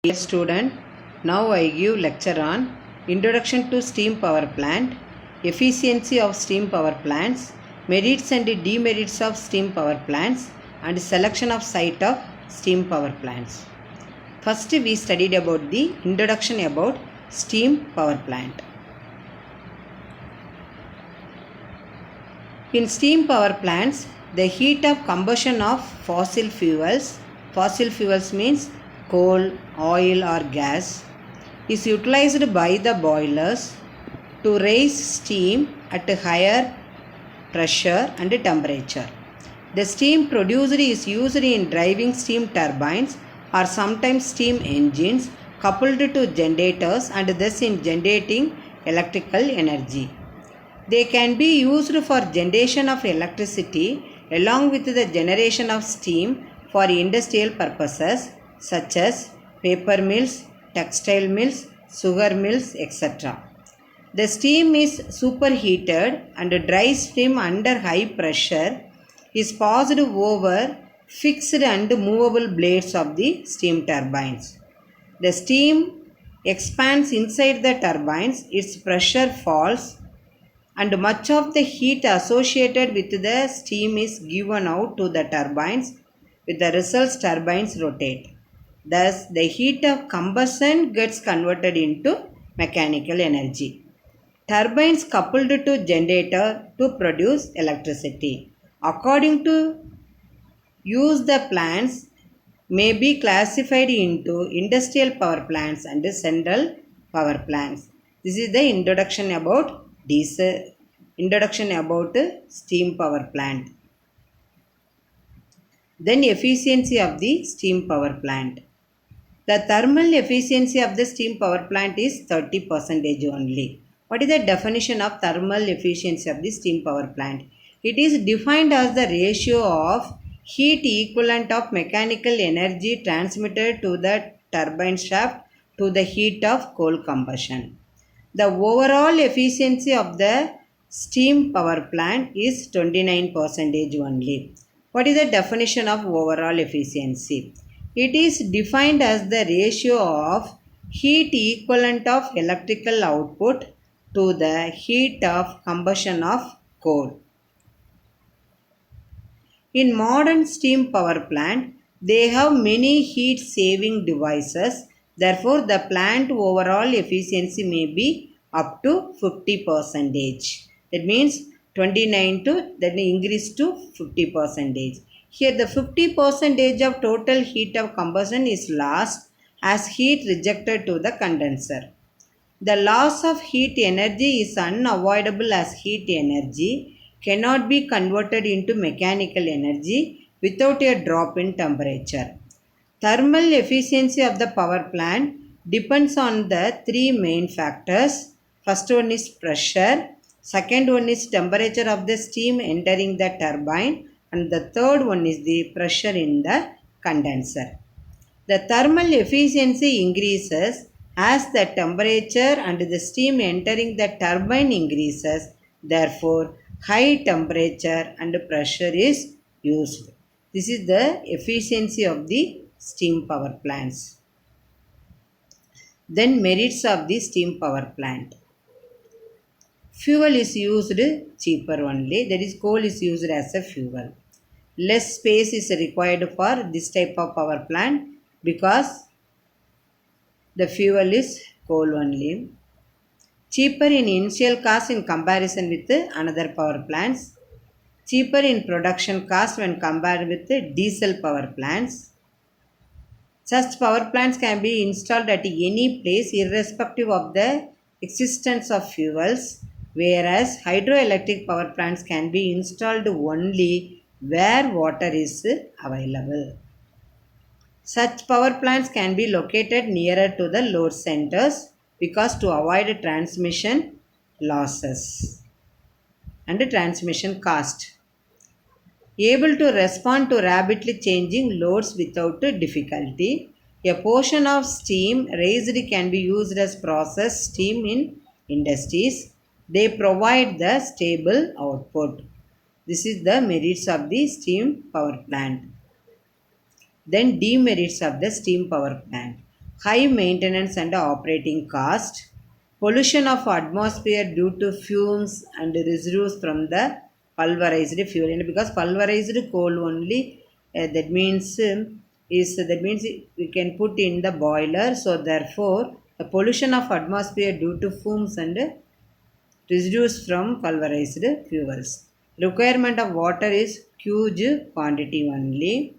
Dear student, now I give lecture on Introduction to Steam Power Plant, Efficiency of Steam Power Plants, Merits and Demerits of Steam Power Plants, and Selection of Site of Steam Power Plants. First we studied about the introduction about steam power plant. In steam power plants, the heat of combustion of fossil fuels means coal, oil or gas, is utilized by the boilers to raise steam at a higher pressure and temperature. The steam produced is used in driving steam turbines or sometimes steam engines coupled to generators and thus in generating electrical energy. They can be used for generation of electricity along with the generation of steam for industrial purposes such as paper mills, textile mills, sugar mills, etc. The steam is superheated and dry steam under high pressure is passed over fixed and movable blades of the steam turbines. The steam expands inside the turbines, its pressure falls, and much of the heat associated with the steam is given out to the turbines. With the results, turbines rotate. Thus, the heat of combustion gets converted into mechanical energy. Turbines coupled to generator to produce electricity. According to use, the plants may be classified into industrial power plants and central power plants. This is the introduction about steam power plant. Then efficiency of the steam power plant. The thermal efficiency of the steam power plant is 30% only. What is the definition of thermal efficiency of the steam power plant? It is defined as the ratio of heat equivalent of mechanical energy transmitted to the turbine shaft to the heat of coal combustion. The overall efficiency of the steam power plant is 29% only. What is the definition of overall efficiency? It is defined as the ratio of heat equivalent of electrical output to the heat of combustion of coal. In modern steam power plant, they have many heat saving devices. Therefore, the plant overall efficiency may be up to 50%. That means 29 to then increase to 50%. Here the 50% of total heat of combustion is lost as heat rejected to the condenser. The loss of heat energy is unavoidable as heat energy cannot be converted into mechanical energy without a drop in temperature. Thermal efficiency of the power plant depends on the three main factors. First one is pressure, second one is temperature of the steam entering the turbine, and the third one is the pressure in the condenser. The thermal efficiency increases as the temperature and the steam entering the turbine increases. Therefore, high temperature and pressure is used. This is the efficiency of the steam power plants. Then merits of the steam power plant. Fuel is used cheaper only, that is coal is used as a fuel. Less space is required for this type of power plant because the fuel is coal only. Cheaper in initial cost in comparison with another power plants. Cheaper in production cost when compared with diesel power plants. Such power plants can be installed at any place irrespective of the existence of fuels, whereas hydroelectric power plants can be installed only where water is available. Such power plants can be located nearer to the load centers because to avoid transmission losses and transmission cost. Able to respond to rapidly changing loads without difficulty. A portion of steam raised can be used as processed steam in industries. They provide the stable output. This is the merits of the steam power plant. Then demerits of the steam power plant. high maintenance and operating cost, pollution of atmosphere due to fumes and residues from the pulverized fuel. And because pulverized coal only, that means we can put in the boiler. So therefore, the pollution of atmosphere due to fumes and residues from pulverized fuels. Requirement of water is huge quantity only.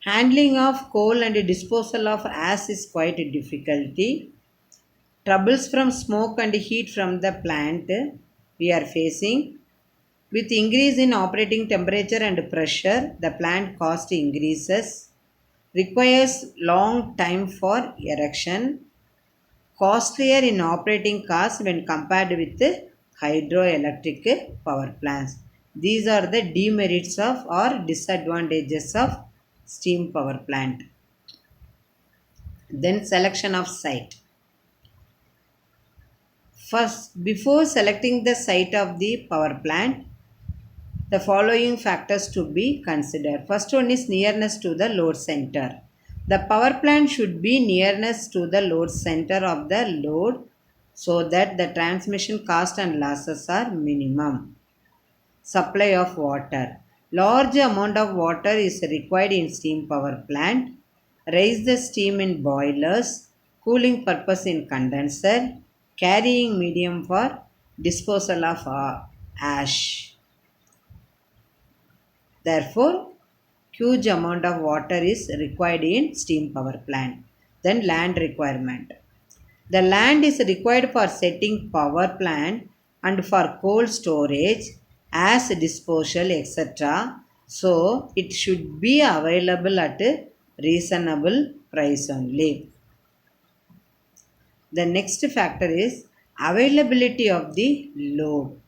Handling of coal and disposal of ash is quite a difficulty. Troubles from smoke and heat from the plant we are facing. With increase in operating temperature and pressure, the plant cost increases. Requires long time for erection. Costlier in operating cost when compared with hydroelectric power plants. These are the demerits of or disadvantages of steam power plant. Then selection of site. First, before selecting the site of the power plant, the following factors to be considered. First one is nearness to the load center. The power plant should be nearness to the load center of the load so that the transmission cost and losses are minimum. Supply of water. Large amount of water is required in steam power plant. Raise the steam in boilers. Cooling purpose in condenser. Carrying medium for disposal of ash. Therefore, huge amount of water is required in steam power plant. Then land requirement. The land is required for setting power plant and for coal storage, as disposal, etc. So it should be available at a reasonable price only. The next factor is availability of the load.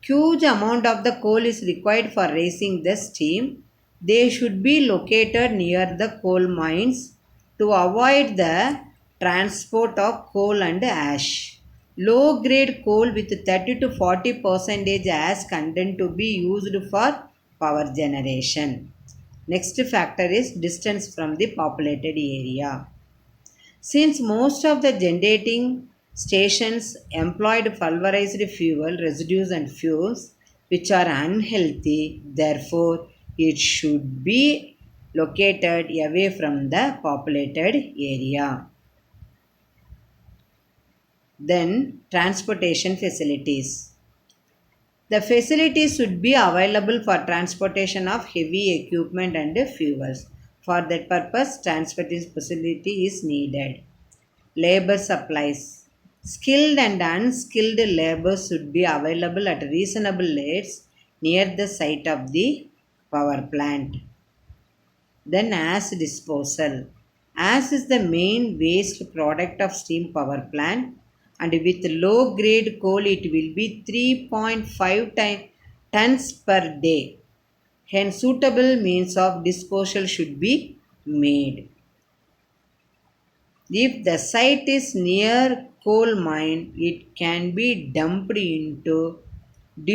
Huge amount of the coal is required for raising the steam. They should be located near the coal mines to avoid the transport of coal and ash. Low grade coal with 30 to 40% ash content to be used for power generation. Next factor is distance from the populated area. Since most of the generating stations employed pulverized fuel residues and fuels which are unhealthy, therefore it should be located away from the populated area. Then transportation facilities. The facilities should be available for transportation of heavy equipment and fuels. For that purpose, transportation facility is needed. Labor supplies. Skilled and unskilled labor should be available at reasonable rates near the site of the power plant. Then ash disposal. Ash is the main waste product of steam power plant, and with low grade coal it will be 3.5 tons per day. Hence suitable means of disposal should be made. If the site is near coal mine, it can be dumped into